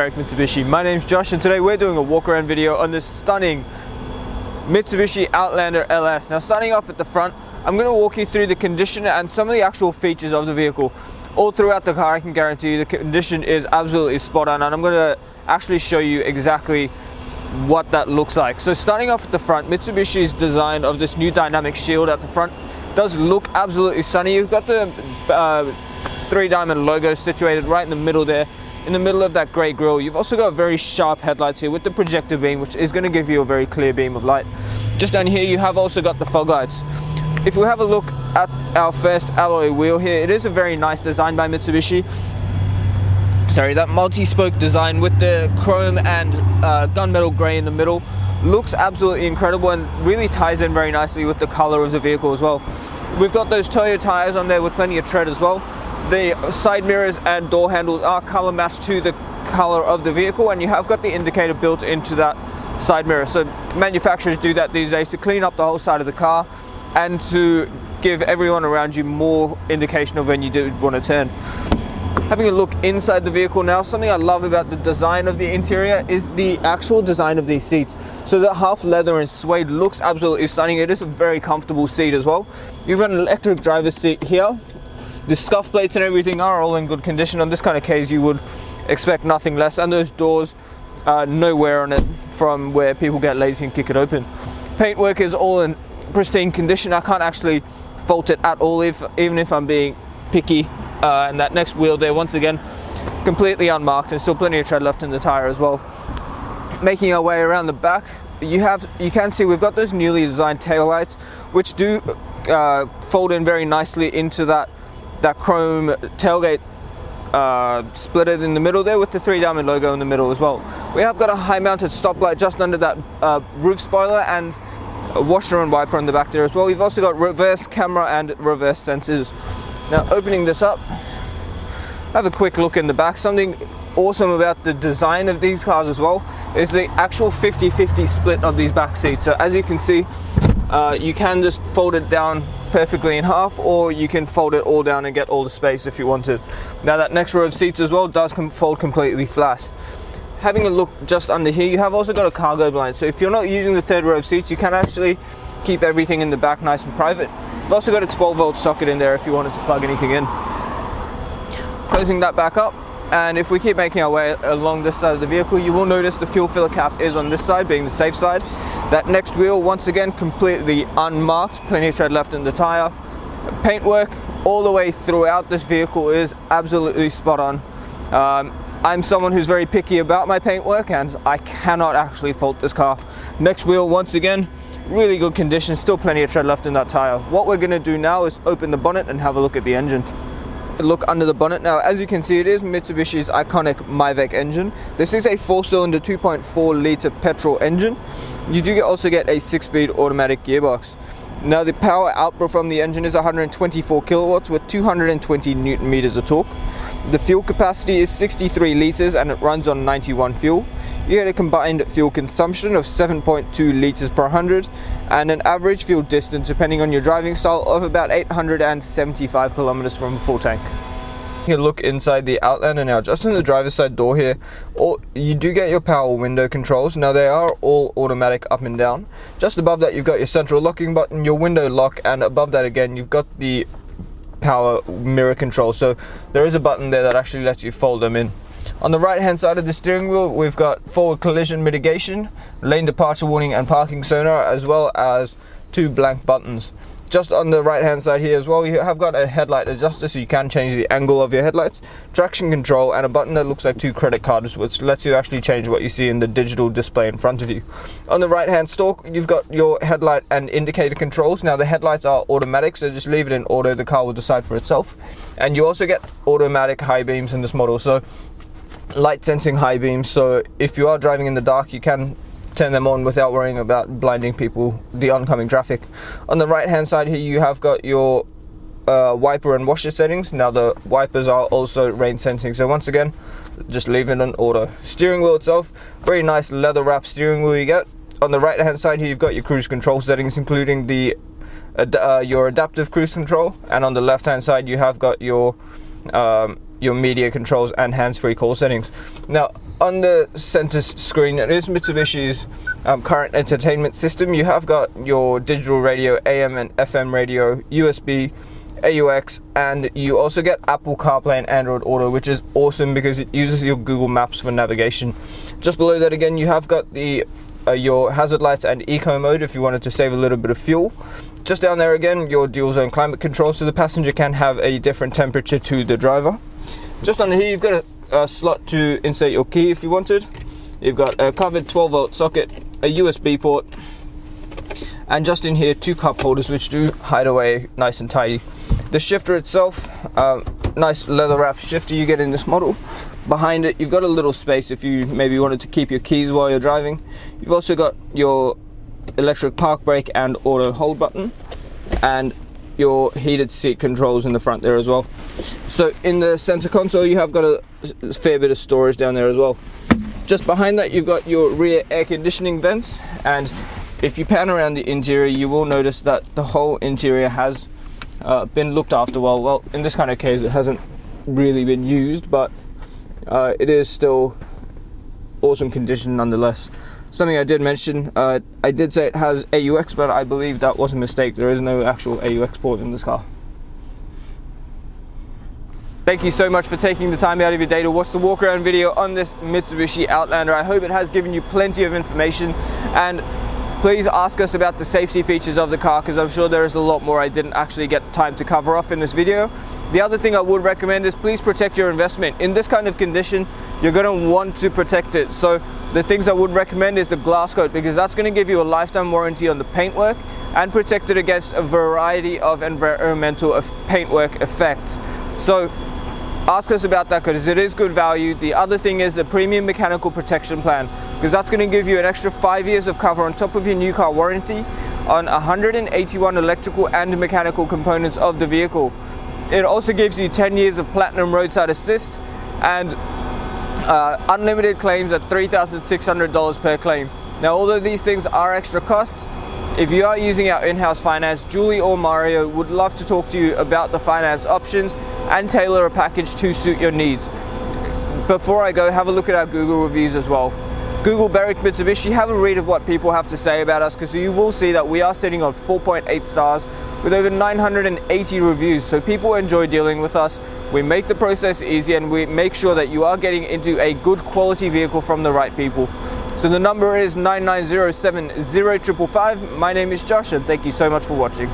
American Mitsubishi. My name's Josh and today we're doing a walk around video on this stunning Mitsubishi Outlander LS. Now starting off at the front, I'm going to walk you through the condition and some of the actual features of the vehicle. All throughout the car I can guarantee you the condition is absolutely spot on, and I'm going to actually show you exactly what that looks like. So starting off at the front, Mitsubishi's design of this new dynamic shield at the front does look absolutely stunning. You've got the 3-diamond logo situated right in the middle there, in the middle of that grey grille. You've also got very sharp headlights here with the projector beam, which is going to give you a very clear beam of light. Just down here you have also got the fog lights. If we have a look at our first alloy wheel here, it is a very nice design by Mitsubishi. Sorry, that multi-spoke design with the chrome and gunmetal grey in the middle looks absolutely incredible and really ties in very nicely with the color of the vehicle as well. We've got those Toyo tires on there with plenty of tread as well. The side mirrors and door handles are color matched to the color of the vehicle, and you have got the indicator built into that side mirror. So manufacturers do that these days to clean up the whole side of the car and to give everyone around you more indication of when you do want to turn. Having a look inside the vehicle now, something I love about the design of the interior is the actual design of these seats. So the half leather and suede looks absolutely stunning. It is a very comfortable seat as well. You've got an electric driver's seat here. The scuff plates and everything are all in good condition. On this kind of case you would expect nothing less, and those doors no wear on it from where people get lazy and kick it open. Paintwork is all in pristine condition. I can't actually fault it at all, even if I'm being picky. And that next wheel there, once again, completely unmarked and still plenty of tread left in the tire as well. Making our way around the back, you can see we've got those newly designed tail lights, which do fold in very nicely into that chrome tailgate splitter in the middle there with the 3-diamond logo in the middle as well. We have got a high mounted stoplight just under that roof spoiler and a washer and wiper on the back there as well. We've also got reverse camera and reverse sensors. Now opening this up, have a quick look in the back. Something awesome about the design of these cars as well is the actual 50-50 split of these back seats. So as you can see, you can just fold it down perfectly in half, or you can fold it all down and get all the space if you wanted. Now that next row of seats as well does fold completely flat. Having a look just under here, you have also got a cargo blind. So if you're not using the third row of seats, you can actually keep everything in the back nice and private. You've also got a 12-volt socket in there if you wanted to plug anything in. Closing that back up, and if we keep making our way along this side of the vehicle, you will notice the fuel filler cap is on this side, being the safe side. That next wheel, once again, completely unmarked, plenty of tread left in the tire. Paintwork all the way throughout this vehicle is absolutely spot on. I'm someone who's very picky about my paintwork, and I cannot actually fault this car. Next wheel, once again, really good condition, still plenty of tread left in that tire. What we're going to do now is open the bonnet and have a look at the engine. Look under the bonnet now. As you can see, it is Mitsubishi's iconic Myvec engine. This is a 4-cylinder 2.4 litre petrol engine. You do also get a 6-speed automatic gearbox. Now the power output from the engine is 124 kilowatts with 220 newton meters of torque. The fuel capacity is 63 litres and it runs on 91 fuel. You get a combined fuel consumption of 7.2 litres per 100 and an average fuel distance, depending on your driving style, of about 875 kilometers from a full tank. You look inside the Outlander now. Just in the driver's side door here, you do get your power window controls. Now they are all automatic up and down. Just above that you've got your central locking button, your window lock, and above that again you've got the power mirror control. So there is a button there that actually lets you fold them in. On the right hand side of the steering wheel we've got forward collision mitigation, lane departure warning and parking sonar, as well as 2 blank buttons. Just on the right hand side here as well, you have got a headlight adjuster, so you can change the angle of your headlights, traction control, and a button that looks like 2 credit cards, which lets you actually change what you see in the digital display in front of you. On the right hand stalk you've got your headlight and indicator controls. Now the headlights are automatic, so just leave it in auto, the car will decide for itself. And you also get automatic high beams in this model, so light sensing high beams, so if you are driving in the dark you can turn them on without worrying about blinding people, the oncoming traffic. On the right hand side here you have got your wiper and washer settings. Now the wipers are also rain sensing, so once again just leave it on auto. Steering wheel itself, very nice leather wrap steering wheel you get. On the right hand side here you've got your cruise control settings, including the your adaptive cruise control, and on the left hand side you have got your media controls and hands-free call settings. Now on the center screen, it is Mitsubishi's current entertainment system. You have got your digital radio, AM and FM radio, USB, AUX, and you also get Apple CarPlay and Android Auto, which is awesome because it uses your Google Maps for navigation. Just below that again, you have got the your hazard lights and eco mode if you wanted to save a little bit of fuel. Just down there again, your dual zone climate control, so the passenger can have a different temperature to the driver. Just under here, you've got a slot to insert your key if you wanted. You've got a covered 12-volt socket, a USB port, and just in here, 2 cup holders which do hide away nice and tidy. The shifter itself, nice leather wrapped shifter you get in this model. Behind it, you've got a little space if you maybe wanted to keep your keys while you're driving. You've also got your electric park brake and auto hold button, and your heated seat controls in the front there as well. So in the center console, you have got a fair bit of storage down there as well. Just behind that, you've got your rear air conditioning vents, and if you pan around the interior, you will notice that the whole interior has been looked after well. Well, in this kind of case, it hasn't really been used, but it is still awesome condition nonetheless. Something I did mention, I did say it has AUX, but I believe that was a mistake. There is no actual AUX port in this car. Thank you so much for taking the time out of your day to watch the walk around video on this Mitsubishi Outlander. I hope it has given you plenty of information, and please ask us about the safety features of the car, because I'm sure there is a lot more I didn't actually get time to cover off in this video. The other thing I would recommend is please protect your investment. In this kind of condition, you're going to want to protect it. So the things I would recommend is the glass coat, because that's going to give you a lifetime warranty on the paintwork and protect it against a variety of environmental paintwork effects. So ask us about that, because it is good value. The other thing is the premium mechanical protection plan, because that's going to give you an extra 5 years of cover on top of your new car warranty on 181 electrical and mechanical components of the vehicle. It also gives you 10 years of platinum roadside assist and unlimited claims at $3,600 per claim. Now, although these things are extra costs, if you are using our in-house finance, Julie or Mario would love to talk to you about the finance options and tailor a package to suit your needs. Before I go, have a look at our Google reviews as well. Google Berwick Mitsubishi, have a read of what people have to say about us, because you will see that we are sitting on 4.8 stars with over 980 reviews. So people enjoy dealing with us. We make the process easy, and we make sure that you are getting into a good quality vehicle from the right people. So the number is 99070555. My name is Josh, and thank you so much for watching.